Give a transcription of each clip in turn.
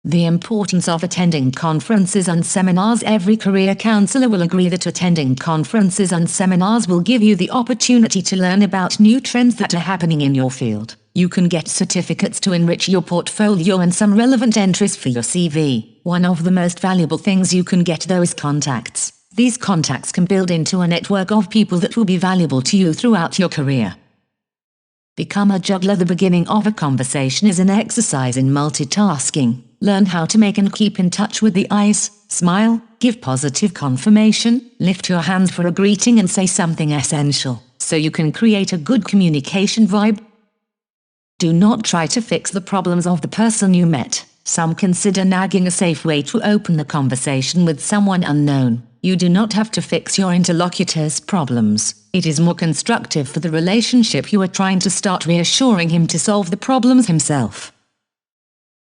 The importance of attending conferences and seminars. Every career counselor will agree that attending conferences and seminars will give you the opportunity to learn about new trends that are happening in your field. You can get certificates to enrich your portfolio and some relevant entries for your CV. One of the most valuable things you can get, though, is contacts. These contacts can build into a network of people that will be valuable to you throughout your career. Become a juggler. The beginning of a conversation is an exercise in multitasking. Learn how to make and keep in touch with the eyes, smile, give positive confirmation, lift your hand for a greeting and say something essential, so you can create a good communication vibe. Do not try to fix the problems of the person you met. Some consider nagging a safe way to open a conversation with someone unknown. You do not have to fix your interlocutor's problems. It is more constructive for the relationship you are trying to start reassuring him to solve the problems himself.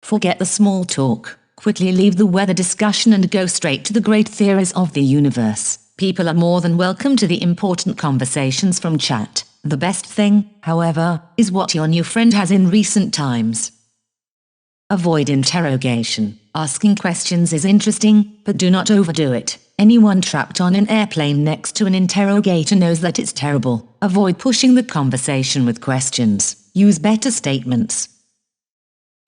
Forget the small talk. Quickly leave the weather discussion and go straight to the great theories of the universe. People are more than welcome to the important conversations from chat. The best thing, however, is what your new friend has in recent times. Avoid interrogation. Asking questions is interesting, but do not overdo it. Anyone trapped on an airplane next to an interrogator knows that it's terrible. Avoid pushing the conversation with questions. Use better statements.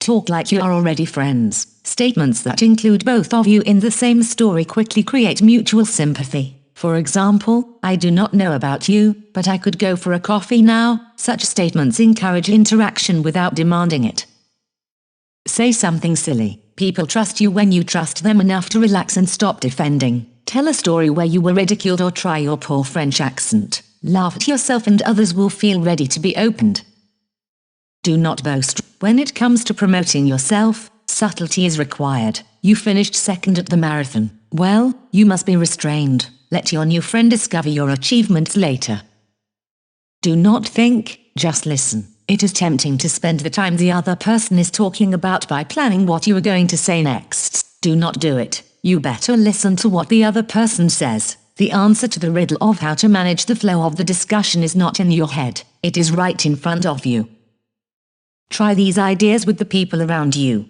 Talk like you are already friends. Statements that include both of you in the same story quickly create mutual sympathy. For example, I do not know about you, but I could go for a coffee now. Such statements encourage interaction without demanding it. Say something silly. People trust you when you trust them enough to relax and stop defending. Tell a story where you were ridiculed or try your poor French accent. Laugh at yourself and others will feel ready to be opened. Do not boast. When it comes to promoting yourself, subtlety is required. You finished second at the marathon. Well, you must be restrained. Let your new friend discover your achievements later. Do not think, just listen. It is tempting to spend the time the other person is talking about by planning what you are going to say next. Do not do it. You better listen to what the other person says. The answer to the riddle of how to manage the flow of the discussion is not in your head. It is right in front of you. Try these ideas with the people around you.